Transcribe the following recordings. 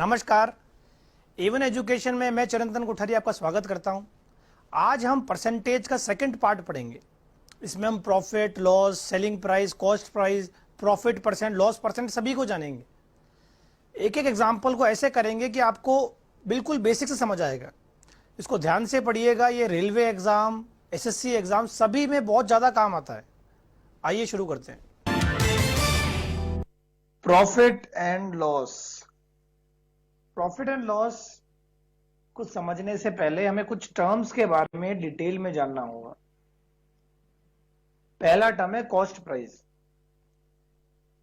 नमस्कार। Avon education में मैं चिरंतन कोठारी आपका स्वागत करता हूं। आज हम परसेंटेज का सेकंड पार्ट पढ़ेंगे। इसमें हम profit, loss, selling price, cost price, profit percent, loss percent सभी को जानेंगे। एक एक एग्जाम्पल को ऐसे करेंगे कि आपको बिल्कुल बेसिक से समझ आएगा। इसको ध्यान से पढ़िएगा। ये रेलवे एग्जाम, एसएससी एग्जाम सभी में बहुत ज़्यादा काम आता है। आइए शुरू करते हैं। Profit and loss. Profit and loss को समझने से पहले हमें कुछ टर्म्स के बारे में डिटेल में जानना होगा। पहला टर्म है cost price.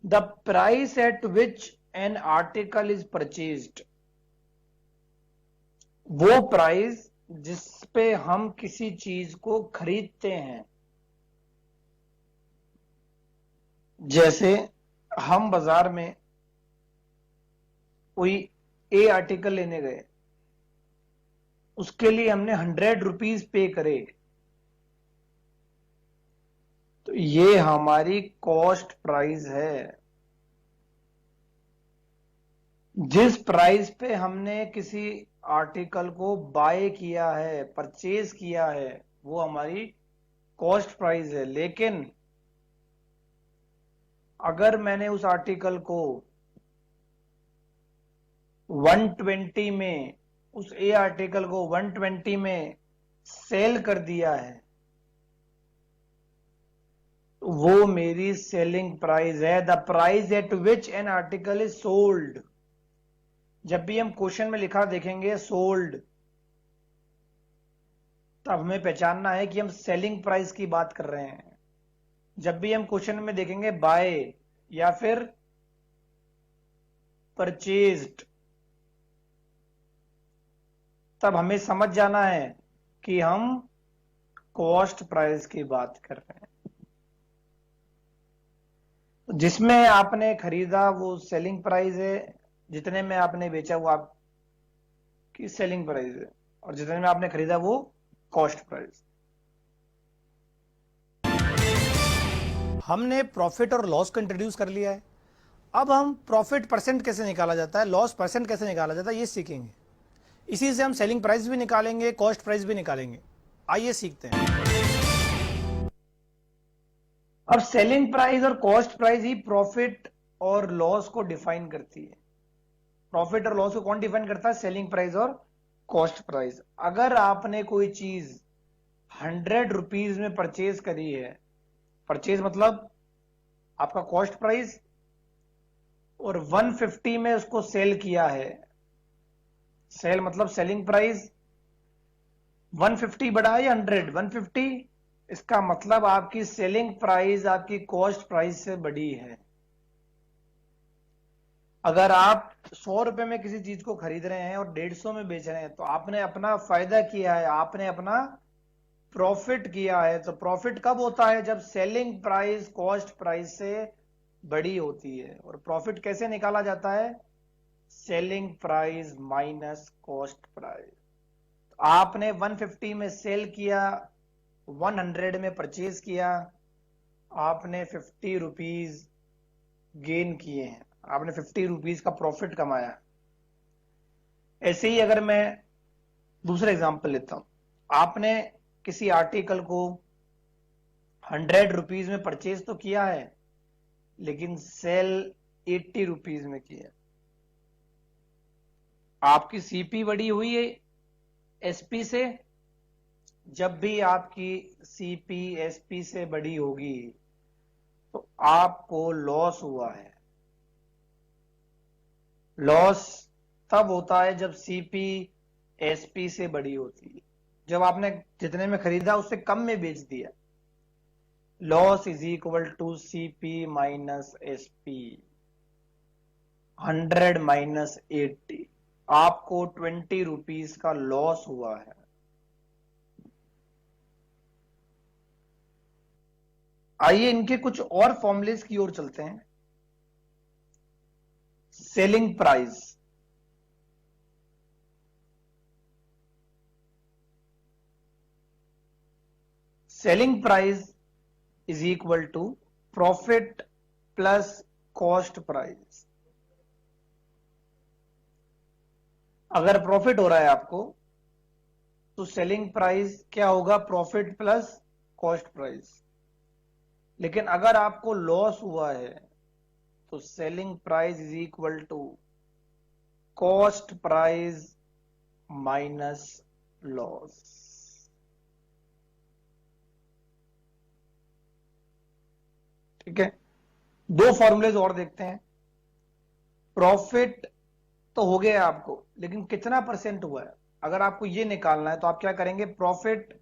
The price at which an article is purchased. वो प्राइस जिस पे हम किसी चीज को खरीदते हैं। जैसे हम बाजार में कोई ए आर्टिकल लेने गए, उसके लिए हमने 100 रुपीज पे करे, तो ये हमारी कॉस्ट प्राइस है। जिस प्राइस पे हमने किसी आर्टिकल को बाय किया है, परचेज किया है, वो हमारी कॉस्ट प्राइस है। लेकिन अगर मैंने उस आर्टिकल को 120 में, उस ए आर्टिकल को 120 में सेल कर दिया है, तो वो मेरी सेलिंग प्राइस है। The price at which an article is sold. जब भी हम क्वेश्चन में लिखा देखेंगे सोल्ड, तब हमें पहचानना है कि हम सेलिंग प्राइस की बात कर रहे हैं। जब भी हम क्वेश्चन में देखेंगे बाय या फिर परचेज्ड, तब हमें समझ जाना है कि हम कॉस्ट प्राइस की बात कर रहे हैं। जिसमें आपने खरीदा वो सेलिंग प्राइस है, जितने में आपने बेचा वो आपकी सेलिंग प्राइस है, और जितने में आपने खरीदा वो कॉस्ट प्राइस। हमने प्रॉफिट और लॉस को इंट्रोड्यूस कर लिया है। अब हम प्रॉफिट परसेंट कैसे निकाला जाता है, लॉस परसेंट कैसे निकाला जाता है, ये सीखेंगे। इसी से हम सेलिंग प्राइस भी निकालेंगे, कॉस्ट प्राइस भी निकालेंगे। आइए सीखते हैं। अब सेलिंग प्राइस और कॉस्ट प्राइस ही प्रॉफिट और लॉस को डिफाइन करती है। प्रॉफिट और लॉस को कौन डिफाइन करता है? सेलिंग प्राइस और कॉस्ट प्राइस। अगर आपने कोई चीज 100 रुपीज में परचेज करी है, परचेज मतलब आपका कॉस्ट प्राइस, और 150 में उसको सेल किया है, सेल मतलब सेलिंग प्राइस। 150 बढ़ा है या 100? 150, इसका मतलब आपकी सेलिंग प्राइस आपकी कॉस्ट प्राइस से बड़ी है। अगर आप 100 रुपए में किसी चीज को खरीद रहे हैं और 150 में बेच रहे हैं, तो आपने अपना फायदा किया है, आपने अपना प्रॉफिट किया है। तो प्रॉफिट कब होता है? जब सेलिंग प्राइस कॉस्ट प्राइस से बड़ी होती है। और प्रॉफिट कैसे निकाला जाता है? Selling price minus cost price. आपने 150 में सेल किया, 100 में परचेज किया, आपने 50 रुपीज गेन किए हैं, आपने 50 रुपीज का प्रॉफिट कमाया। ऐसे ही अगर मैं दूसरा एग्जांपल लेता हूं, आपने किसी आर्टिकल को 100 रुपीज में परचेज तो किया है, लेकिन सेल 80 रुपीज में किया। आपकी सीपी बढ़ी हुई है एसपी से। जब भी आपकी सीपी एसपी से बड़ी होगी तो आपको लॉस हुआ है। लॉस तब होता है जब सीपी एसपी से बड़ी होती है, जब आपने जितने में खरीदा उससे कम में बेच दिया। Loss is equal to CP minus SP. 100 माइनस 80, आपको 20 रुपीज का लॉस हुआ है। आइए इनके कुछ और फॉर्मूलेस की ओर चलते हैं। Selling price, selling price is equal to profit plus cost price. अगर प्रॉफिट हो रहा है आपको तो सेलिंग प्राइस क्या होगा, प्रॉफिट प्लस कॉस्ट प्राइस। लेकिन अगर आपको लॉस हुआ है तो selling price is equal to cost price minus loss. ठीक है, दो फॉर्मूलेज और देखते हैं। प्रॉफिट तो हो गया आपको, लेकिन कितना परसेंट हुआ है अगर आपको ये निकालना है तो आप क्या करेंगे, प्रॉफिट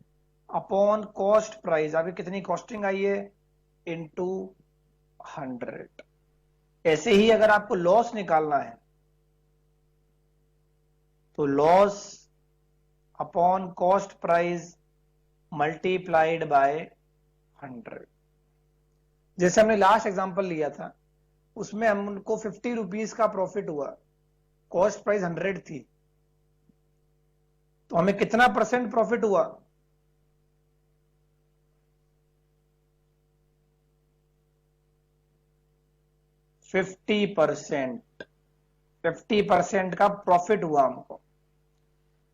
अपॉन कॉस्ट प्राइस, आपकी कितनी कॉस्टिंग आई है इनटू 100। ऐसे ही अगर आपको लॉस निकालना है तो loss upon cost price multiplied by 100। जैसे हमने लास्ट एग्जांपल लिया था उसमें हमको 50 रुपीज का प्रॉफिट हुआ, कॉस्ट प्राइस 100 थी, तो हमें कितना परसेंट प्रॉफिट हुआ, 50%। 50% का प्रॉफिट हुआ हमको।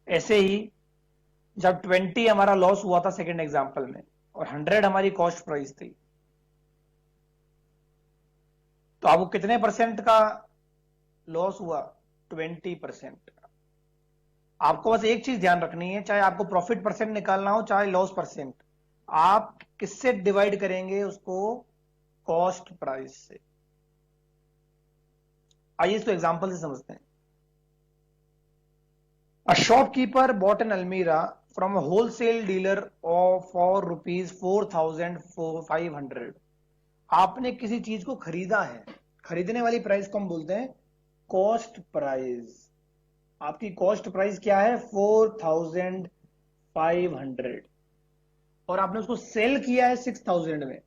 ऐसे ही जब 20 हमारा लॉस हुआ था सेकंड एग्जांपल में और 100 हमारी कॉस्ट प्राइस थी, तो आपको कितने परसेंट का लॉस हुआ, 20%। आपको बस एक चीज ध्यान रखनी है, चाहे आपको प्रॉफिट परसेंट निकालना हो चाहे लॉस परसेंट, आप किससे डिवाइड करेंगे उसको, कॉस्ट प्राइस से। आइए इसको एग्जांपल से समझते हैं। A shopkeeper bought an almirah from a wholesale dealer for rupees 4,500। आपने किसी चीज को खरीदा है, खरीदने वाली प्राइस को हम बोलते हैं कॉस्ट प्राइस। आपकी कॉस्ट प्राइस क्या है, 4,500, और आपने उसको सेल किया है 6,000 में।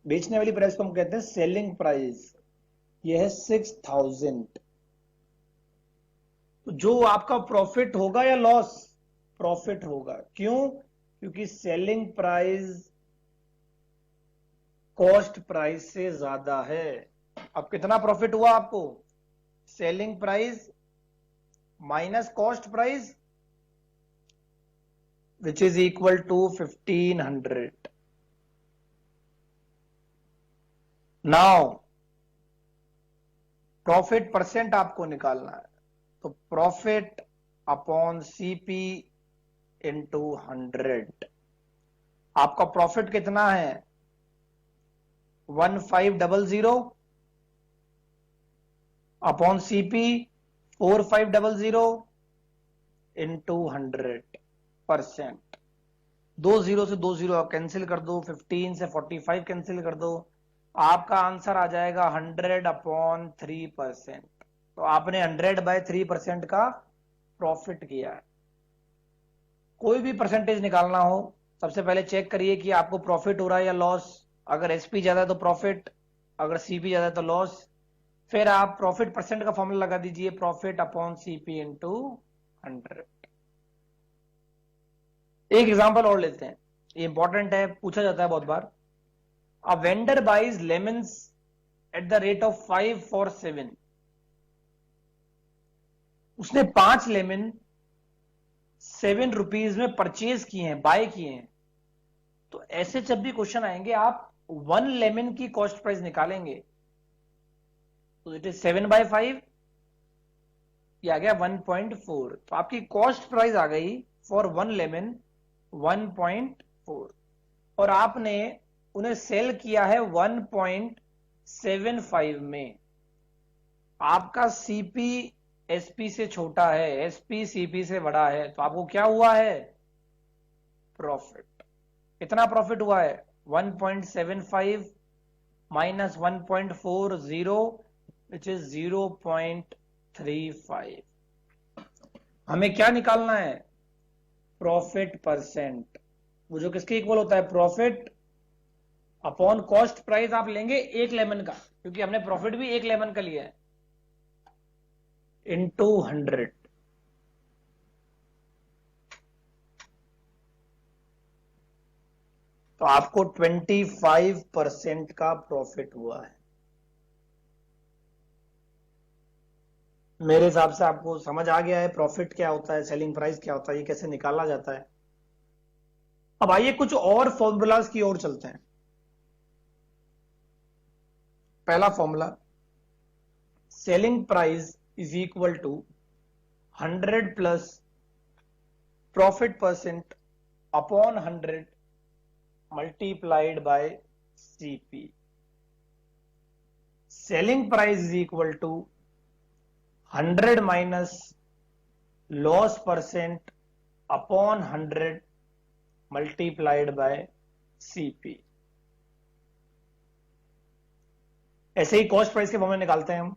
बेचने वाली प्राइस को हम कहते हैं सेलिंग प्राइस, यह है 6,000। तो जो आपका प्रॉफिट होगा या लॉस, प्रॉफिट होगा। क्यों, क्योंकि सेलिंग प्राइस कॉस्ट प्राइस से ज्यादा है। अब कितना प्रॉफिट हुआ आपको, selling price minus cost price which is equal to 1,500। Now profit percent आपको निकालना है, तो प्रॉफिट अपॉन सीपी इंटू 100। आपका प्रॉफिट कितना है, 1500 अपॉन सीपी 4500 इंटू 100%। 2 0 से 2 0 आप कैंसिल कर दो, 15 से 45 कैंसिल कर दो, आपका आंसर आ जाएगा 100/3%। तो आपने 100/3% का प्रॉफिट किया है। कोई भी परसेंटेज निकालना हो सबसे पहले चेक करिए कि आपको प्रॉफिट हो रहा है या लॉस। अगर एसपी ज्यादा है तो प्रॉफिट, अगर सीपी ज्यादा है तो लॉस। फिर आप प्रॉफिट परसेंट का फॉर्मूला लगा दीजिए, प्रॉफिट अपॉन सीपी इंटू 100। एक एग्जांपल और लेते हैं, ये इंपॉर्टेंट है, पूछा जाता है बहुत बार। A vendor buys lemons at the rate of 5 for 7। उसने 5 लेमन 7 रुपीज में परचेज किए हैं, बाय किए हैं। तो ऐसे जब भी क्वेश्चन आएंगे आप 1 लेमन की कॉस्ट प्राइस निकालेंगे, तो इट इज 7/5, ये आ गया 1.4। तो आपकी कॉस्ट प्राइस आ गई फॉर 1 लेमन 1.4, और आपने उन्हें सेल किया है 1.75 में। आपका सीपी एसपी से छोटा है, एसपी सीपी से बड़ा है, तो आपको क्या हुआ है, प्रॉफिट। कितना प्रॉफिट हुआ है, 1.75 माइनस 1.40 विच इज 0.35। हमें क्या निकालना है, प्रॉफिट परसेंट। वो जो किसके इक्वल होता है, प्रॉफिट अपॉन कॉस्ट प्राइस आप लेंगे 1 लेमन का, क्योंकि हमने प्रॉफिट भी 1 लेमन का लिया है, इंटू 100। तो आपको 25% का प्रॉफिट हुआ है। मेरे हिसाब से आपको समझ आ गया है प्रॉफिट क्या होता है, सेलिंग प्राइस क्या होता है, ये कैसे निकाला जाता है। अब आइए कुछ और फॉर्मूलाज की ओर चलते हैं। पहला formula, selling price is equal to 100 plus profit percent upon 100 multiplied by CP. Selling price is equal to 100 minus loss percent upon 100 multiplied by CP. ऐसे ही कॉस्ट प्राइस के फॉर्मूले निकालते हैं हम।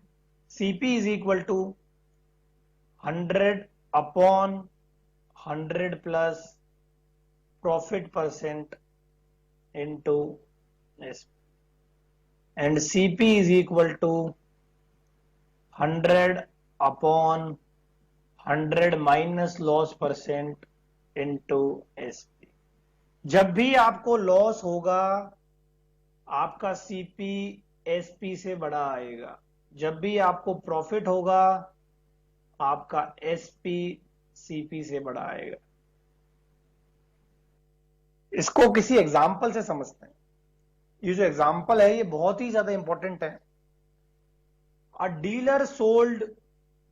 CP is equal to 100 upon 100 plus profit percent into S, and CP is equal to 100 upon 100 minus loss percent into SP. जब भी आपको लॉस होगा आपका सीपी एसपी से बड़ा आएगा, जब भी आपको प्रॉफिट होगा आपका एसपी सीपी से बड़ा आएगा। इसको किसी एग्जाम्पल से समझते हैं। ये जो एग्जाम्पल है ये बहुत ही ज्यादा इंपॉर्टेंट है। अ डीलर सोल्ड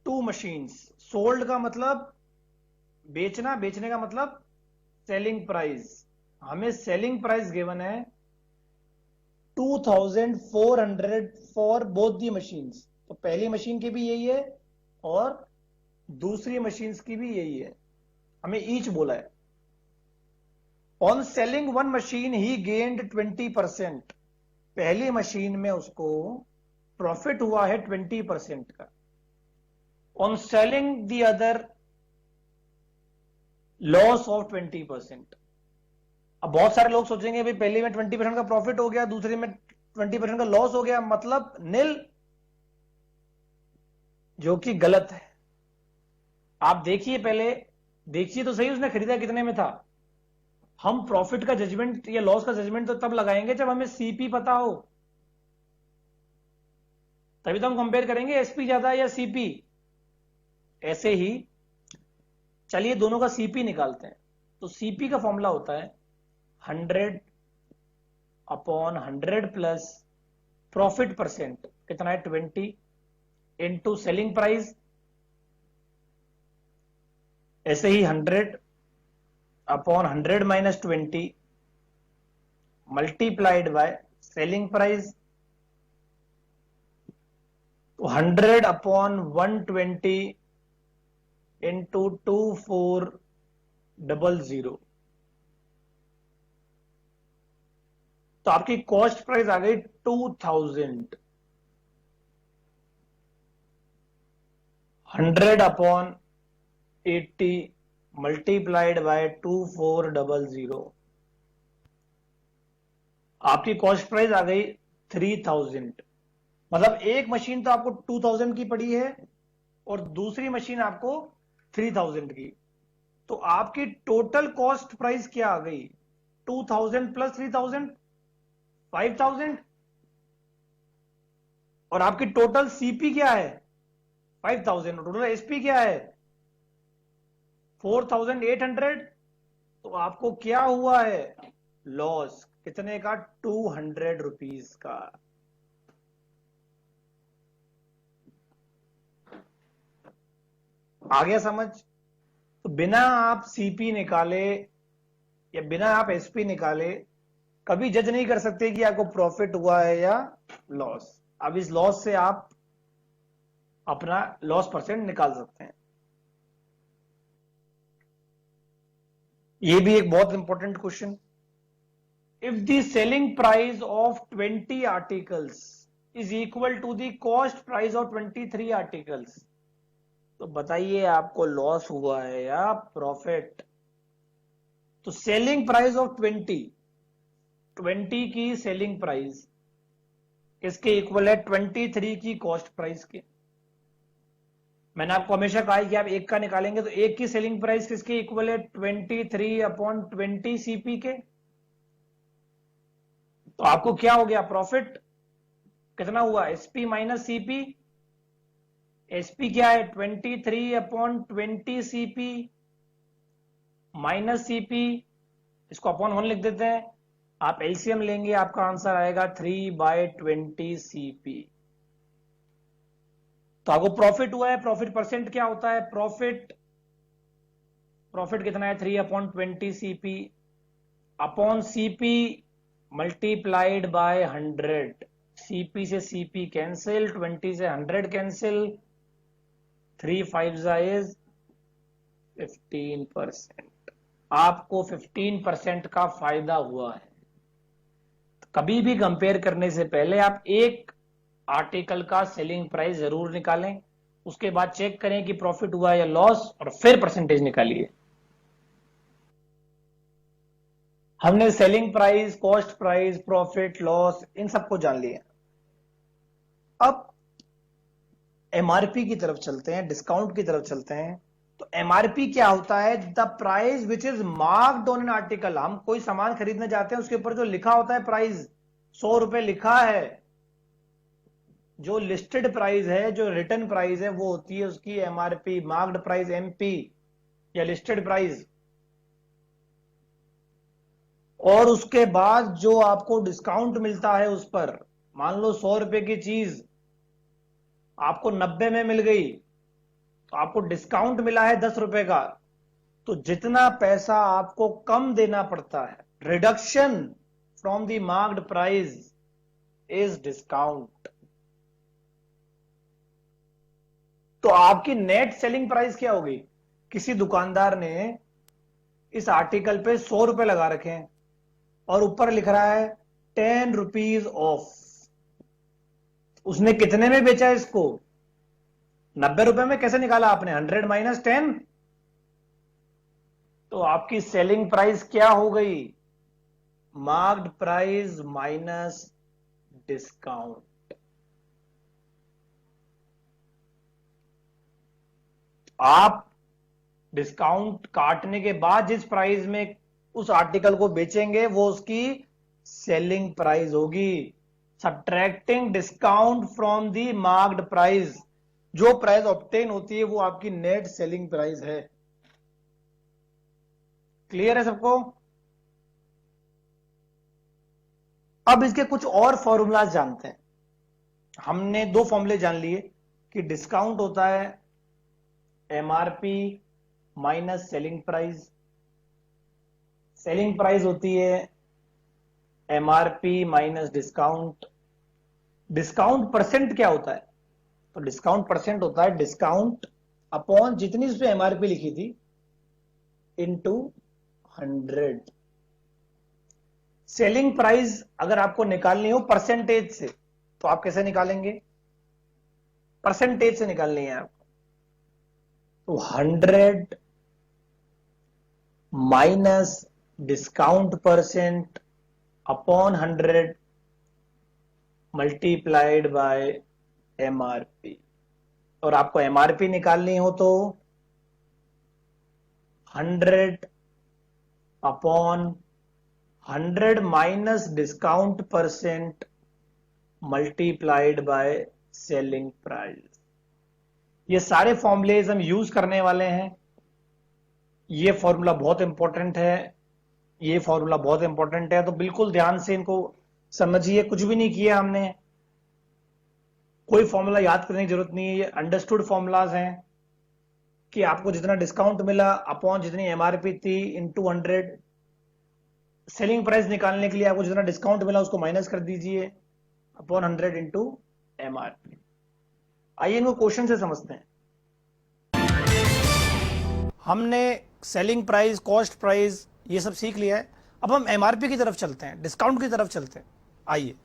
2 मशीन्स। सोल्ड का मतलब बेचना, बेचने का मतलब सेलिंग प्राइस। हमें सेलिंग प्राइस गिवन है 2400 फॉर बोथ दी मशीन्स। तो पहली मशीन की भी यही है और दूसरी मशीन्स की भी यही है, हमें ईच बोला है। On selling one machine he gained 20%। पहली मशीन में उसको प्रॉफिट हुआ है 20% का। On selling the other laws of 20%। अब बहुत सारे लोग सोचेंगे भाई पहले में 20% का प्रॉफिट हो गया, दूसरे में 20% का लॉस हो गया, मतलब नील, जो कि गलत है। आप देखिए, पहले देखिए तो सही उसने खरीदा कितने में था। हम प्रॉफिट का जजमेंट या लॉस का जजमेंट तो तब लगाएंगे जब हमें सीपी पता हो, तभी तो हम कंपेयर करेंगे एसपी ज्यादा या सीपी। ऐसे ही चलिए दोनों का सीपी निकालते हैं। तो सीपी का फॉर्मूला होता है 100 अपॉन 100 प्लस प्रॉफिट परसेंट, कितना है 20, इनटू सेलिंग प्राइस। ऐसे ही 100 upon 100 minus 20 multiplied by selling price. तो 100 अपॉन 120 इंटू 2400, तो आपकी कॉस्ट प्राइस आ गई 2000। 100 अपॉन 80 मल्टीप्लाइड बाय 2400, आपकी कॉस्ट प्राइस आ गई 3000। मतलब एक मशीन तो आपको 2000 की पड़ी है और दूसरी मशीन आपको 3000 की। तो आपकी टोटल कॉस्ट प्राइस क्या आ गई? 2000 प्लस 3000, 5000। और आपकी टोटल सीपी क्या है? 5000। टोटल एसपी क्या है? 4800। तो आपको क्या हुआ है? लॉस कितने का? 200 रुपीज का। आ गया समझ? तो बिना आप सीपी निकाले या बिना आप एसपी निकाले कभी जज नहीं कर सकते कि आपको प्रॉफिट हुआ है या लॉस। अब इस लॉस से आप अपना लॉस परसेंट निकाल सकते हैं। ये भी एक बहुत important question. If the selling price of 20 articles is equal to the cost price of 23 articles, तो बताइए आपको लॉस हुआ है या प्रॉफिट? तो सेलिंग प्राइस ऑफ 20 की सेलिंग प्राइस इसके इक्वल है 23 की कॉस्ट प्राइस के। मैंने आपको हमेशा कहा है कि आप एक का निकालेंगे तो एक की सेलिंग प्राइस किसके इक्वल है? 23 अपॉन 20 सीपी के। तो आपको क्या हो गया? प्रॉफिट कितना हुआ? SP minus CP. एसपी क्या है, 23/20 CP माइनस सीपी, इसको अपॉन 1 लिख देते हैं। आप एलसीएम लेंगे, आपका आंसर आएगा 3/20 CP। तो आपको प्रॉफिट हुआ है। प्रॉफिट परसेंट क्या होता है, प्रॉफिट कितना है, 3/20 CP upon CP multiplied by 100। CP से सीपी कैंसिल, 20 से 100 कैंसिल, 3 5 इज 15%। आपको 15% का फायदा हुआ है। कभी भी कंपेयर करने से पहले आप एक आर्टिकल का सेलिंग प्राइस जरूर निकालें, उसके बाद चेक करें कि प्रॉफिट हुआ या लॉस, और फिर परसेंटेज निकालिए। हमने selling price, cost price, profit, loss, इन सबको जान लिया। अब एमआरपी की तरफ चलते हैं, डिस्काउंट की तरफ चलते हैं। तो एमआरपी क्या होता है, the price which is marked on an article. हम कोई सामान खरीदने जाते हैं, उसके ऊपर जो लिखा होता है प्राइस, 100 रुपए लिखा है, जो लिस्टेड प्राइस है, जो रिटर्न प्राइस है, वो होती है उसकी एमआरपी, मार्क्ड प्राइस एमपी या लिस्टेड प्राइस। और उसके बाद जो आपको डिस्काउंट मिलता है उस पर, मान लो 100 रुपए की चीज आपको 90 में मिल गई, तो आपको डिस्काउंट मिला है 10 रुपए का, तो जितना पैसा आपको कम देना पड़ता है, reduction from the marked price is discount. तो आपकी नेट सेलिंग प्राइस क्या होगी, किसी दुकानदार ने इस आर्टिकल पे 100 रुपए लगा रखे हैं और ऊपर लिख रहा है 10 रुपीज ऑफ। उसने कितने में बेचा इसको, 90 रुपए में। कैसे निकाला आपने, 100 माइनस 10, तो आपकी सेलिंग प्राइस क्या हो गई, मार्क्ड प्राइस माइनस डिस्काउंट। आप डिस्काउंट काटने के बाद जिस प्राइस में उस आर्टिकल को बेचेंगे, वो उसकी सेलिंग प्राइस होगी। Subtracting discount from the marked price, जो प्राइस ऑब्टेन होती है वो आपकी नेट सेलिंग प्राइस है। क्लियर है सबको। अब इसके कुछ और फॉर्मूलाज जानते हैं। हमने दो फॉर्मूले जान लिए कि डिस्काउंट होता है MRP minus selling price, selling price होती है MRP minus discount. Discount percent क्या होता है, तो डिस्काउंट परसेंट होता है डिस्काउंट अपॉन जितनी इस पे एमआरपी लिखी थी इनटू 100। सेलिंग प्राइस अगर आपको निकालनी हो परसेंटेज से, तो आप कैसे निकालेंगे, परसेंटेज से निकालनी है आपको। तो 100 minus discount percent upon 100 multiplied bye MRP. और आपको एमआरपी निकालनी हो तो 100 upon 100 minus discount percent multiplied by selling price. ये सारे फॉर्मूलेज हम यूज करने वाले हैं। ये फॉर्मूला बहुत इंपॉर्टेंट है, ये फॉर्मूला बहुत इंपॉर्टेंट है, तो बिल्कुल ध्यान से इनको समझिए। कुछ भी नहीं किया हमने, कोई फॉर्मूला याद करने की जरूरत नहीं है, ये अंडरस्टूड फॉर्मूलाज हैं कि आपको जितना डिस्काउंट मिला अपॉन जितनी एमआरपी थी इनटू 100। सेलिंग प्राइस निकालने के लिए आपको जितना डिस्काउंट मिला उसको माइनस कर दीजिए अपॉन 100 इंटू एमआरपी। आइए इनको क्वेश्चन से समझते हैं। हमने सेलिंग प्राइस, कॉस्ट प्राइस ये सब सीख लिया है। अब हम एमआरपी की तरफ चलते हैं, डिस्काउंट की तरफ चलते हैं। आइए,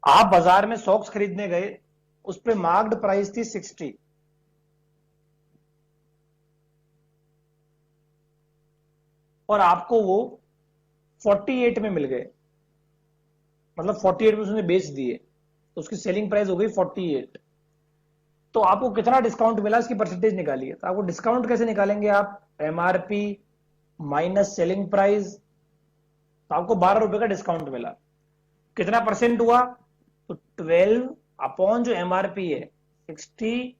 आप बाजार में सॉक्स खरीदने गए, उस पे मार्क्ड प्राइस थी 60, और आपको वो 48 में मिल गए, मतलब 48 में उसने बेच दिए, तो उसकी सेलिंग प्राइस हो गई 48। तो आपको कितना डिस्काउंट मिला, इसकी परसेंटेज निकालिए। तो आपको डिस्काउंट कैसे निकालेंगे आप, एमआरपी माइनस सेलिंग प्राइस। तो आपको 12 रुपए का डिस्काउंट मिला, कितना परसेंट हुआ, तो 12 अपॉन जो एमआरपी है 60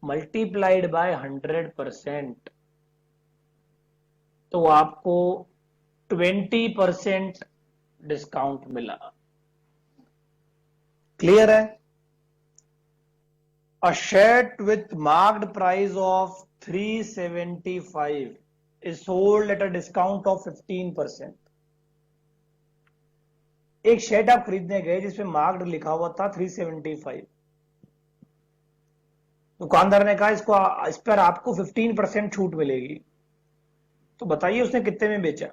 मल्टीप्लाइड बाय 100%, तो आपको 20% डिस्काउंट मिला। क्लियर है? A shirt with marked price of 375 is sold at a discount of 15%। एक शर्ट आप खरीदने गए जिसपे मार्क्ड लिखा हुआ था 375, दुकानदार ने कहा इस पर आपको 15% छूट मिलेगी, तो बताइए उसने कितने में बेचा?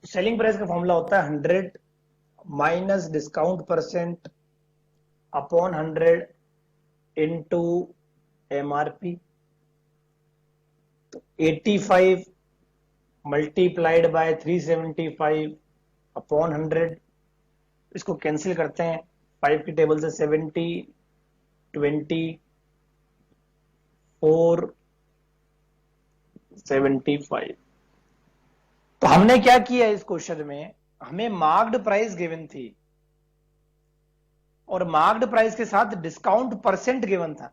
सेलिंग प्राइस का फॉर्मूला होता है 100 minus discount percent upon 100 into MRP, तो 85 मल्टीप्लाइड बाय 375 अपॉन 100, इसको कैंसिल करते हैं 5 की टेबल से 70 20 4 75। तो हमने क्या किया इस क्वेश्चन में, हमें मार्क्ड प्राइस गिवन थी और मार्क्ड प्राइस के साथ डिस्काउंट परसेंट गिवन था।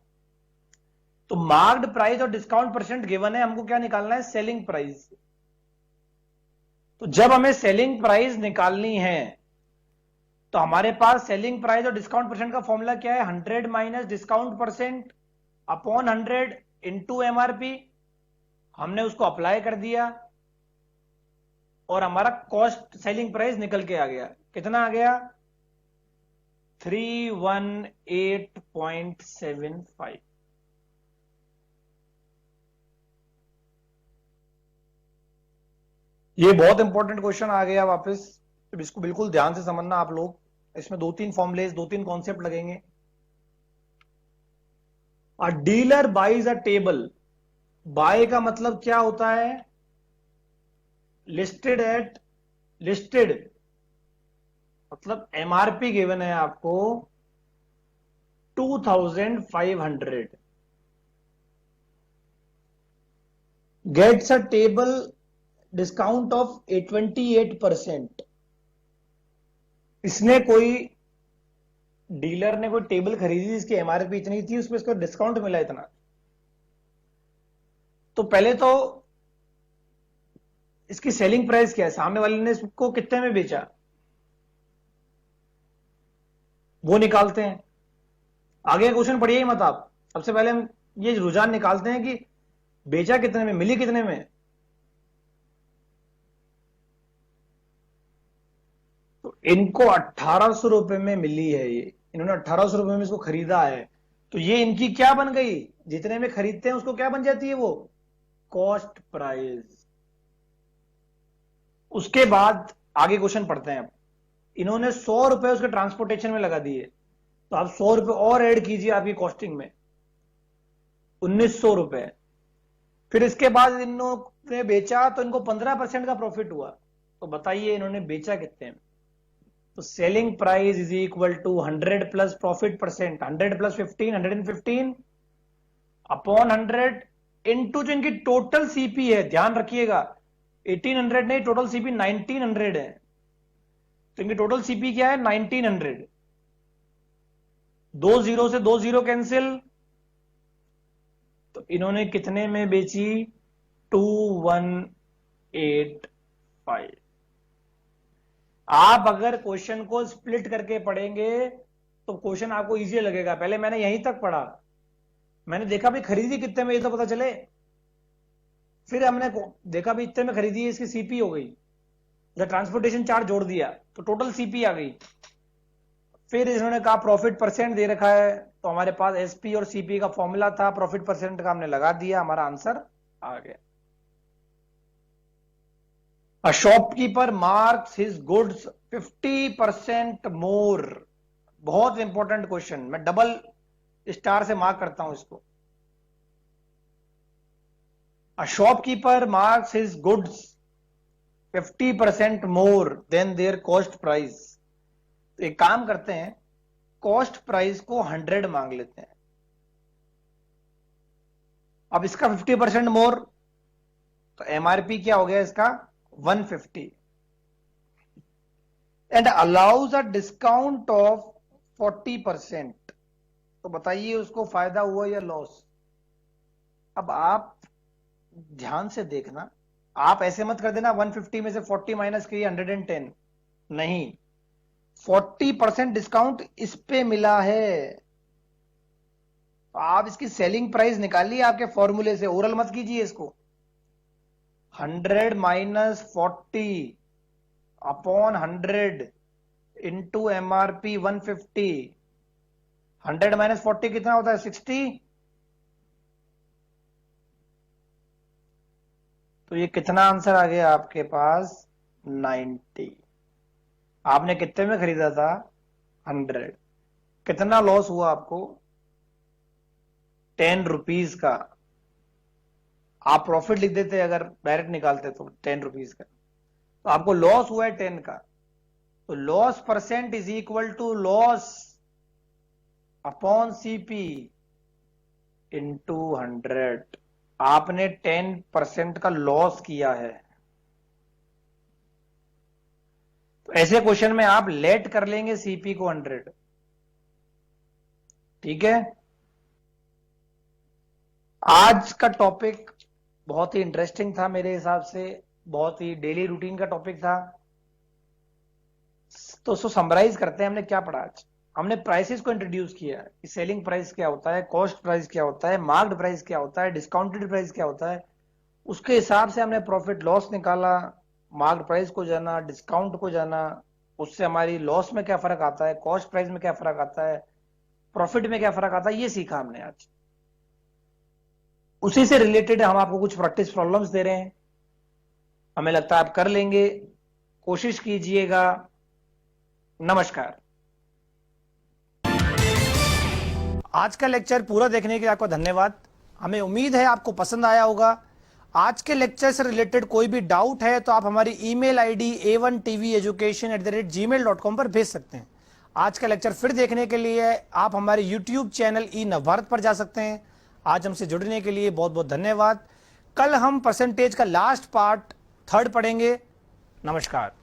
तो मार्क्ड प्राइस और डिस्काउंट परसेंट गिवन है, हमको क्या निकालना है? Selling price. तो जब हमें सेलिंग प्राइस निकालनी है तो हमारे पास सेलिंग प्राइस और डिस्काउंट परसेंट का फॉर्मूला क्या है? 100 minus discount percent upon 100 into MRP. हमने उसको अप्लाई कर दिया और हमारा कॉस्ट सेलिंग प्राइस निकल के आ गया। कितना आ गया? 318.75। ये बहुत इंपॉर्टेंट क्वेश्चन आ गया वापस, तो इसको बिल्कुल ध्यान से समझना आप लोग। इसमें 2-3 फॉर्मुलेज, 2-3 कॉन्सेप्ट लगेंगे। A dealer buys a table, buy का मतलब क्या होता है? लिस्टेड मतलब एमआरपी गिवन है आपको 2500, gets a table discount of 28%। इसने कोई डीलर ने कोई टेबल खरीदी जिसकी एमआरपी इतनी थी, उसमें इसको डिस्काउंट मिला इतना। तो पहले तो इसकी सेलिंग प्राइस क्या है, सामने वाले ने इसको कितने में बेचा वो निकालते हैं। आगे क्वेश्चन पढ़िए ही मत आप, सबसे पहले हम ये रुझान निकालते हैं कि बेचा कितने में, मिली कितने में। तो इनको 1800 रुपए में मिली है, ये इन्होंने 1800 रुपए में इसको खरीदा है, तो ये इनकी क्या बन गई? जितने में खरीदते हैं उसको क्या बन जाती है वो? Cost price. उसके बाद आगे क्वेश्चन पढ़ते हैं। अब इन्होंने 100 रुपए उसके ट्रांसपोर्टेशन में लगा दिए, तो आप 100 रुपए और ऐड कीजिए आपकी कॉस्टिंग में, 1900 रुपए। फिर इसके बाद इन्होंने बेचा तो इनको 15% का प्रॉफिट हुआ, तो बताइए इन्होंने बेचा कितने में? तो selling price is equal to 100 plus profit percent, 100 plus 15 115 upon 100 into जो इनकी टोटल सीपी है। ध्यान रखिएगा 1800 नहीं, टोटल सीपी 1900 है, तो इनकी टोटल सीपी क्या है? 1900। 2 जीरो से 2 जीरो कैंसिल, तो इन्होंने कितने में बेची? 2185। आप अगर क्वेश्चन को स्प्लिट करके पढ़ेंगे तो क्वेश्चन आपको इजी लगेगा। पहले मैंने यहीं तक पढ़ा, मैंने देखा भी खरीदी कितने में ये तो पता चले, फिर हमने देखा भी इतने में खरीदी है, इसकी सीपी हो गई, जब ट्रांसपोर्टेशन चार्ज जोड़ दिया तो टोटल सीपी आ गई। फिर इन्होंने कहा प्रॉफिट परसेंट दे रखा है, तो हमारे पास एसपी और सीपी का फॉर्मूला था, प्रॉफिट परसेंट का हमने लगा दिया, हमारा आंसर आ गया। A shopkeeper marks his goods 50% more। बहुत इंपॉर्टेंट क्वेश्चन, मैं डबल स्टार से मार्क करता हूं इसको। A shopkeeper marks his goods 50% more than their cost price। तो एक काम करते हैं, कॉस्ट प्राइस को 100 मांग लेते हैं। अब इसका 50% मोर, तो एमआरपी क्या हो गया इसका? 150, and allows a discount of 40%, तो बताइए उसको फायदा हुआ या लॉस? अब आप ध्यान से देखना, आप ऐसे मत कर देना 150 में से 40 माइनस करिए 110, नहीं, 40% डिस्काउंट इस पे मिला है। तो आप इसकी सेलिंग प्राइस निकालिए आपके फॉर्मूले से, ओरल मत कीजिए इसको। 100 minus 40 upon 100 into MRP 150। 100 minus 40 कितना होता है? 60। तो ये कितना आंसर आ गया आपके पास? 90। आपने कितने में खरीदा था? 100। कितना लॉस हुआ आपको? 10 रुपीज का। आप प्रॉफिट लिख देते अगर डायरेक्ट निकालते तो 10 रुपीज का, तो आपको लॉस हुआ है 10 का। तो loss percent is equal to loss upon CP into 100। आपने 10% का लॉस किया है। तो ऐसे क्वेश्चन में आप लेट कर लेंगे सीपी को 100। ठीक है, आज का टॉपिक बहुत ही इंटरेस्टिंग था मेरे हिसाब से, बहुत ही डेली रूटीन का टॉपिक था। तो उसको समराइज करते हैं, हमने क्या पढ़ा आज। हमने प्राइसेस को इंट्रोड्यूस किया कि सेलिंग प्राइस क्या होता है, कॉस्ट प्राइस क्या होता है, मार्क्ड प्राइस क्या होता है, डिस्काउंटेड प्राइस क्या होता है। उसके हिसाब से हमने प्रॉफिट लॉस निकाला, मार्क्ड प्राइस को जाना, डिस्काउंट को जाना, उससे हमारी लॉस में क्या फर्क आता है, कॉस्ट प्राइस में क्या फर्क आता है, प्रॉफिट में क्या फर्क आता है, ये सीखा हमने आज। उसी से रिलेटेड हम आपको कुछ प्रैक्टिस प्रॉब्लम्स दे रहे हैं, हमें लगता है आप कर लेंगे, कोशिश कीजिएगा। नमस्कार। आज का लेक्चर पूरा देखने के लिए आपका धन्यवाद। हमें उम्मीद है आपको पसंद आया होगा। आज के लेक्चर से रिलेटेड कोई भी डाउट है तो आप हमारी ईमेल आईडी a1tveducation@gmail.com पर भेज सकते हैं। आज का लेक्चर फिर देखने के लिए आप हमारे यूट्यूब चैनल ई नवभारत पर जा सकते हैं। आज हमसे जुड़ने के लिए बहुत बहुत धन्यवाद। कल हम परसेंटेज का लास्ट पार्ट 3rd पढ़ेंगे। नमस्कार।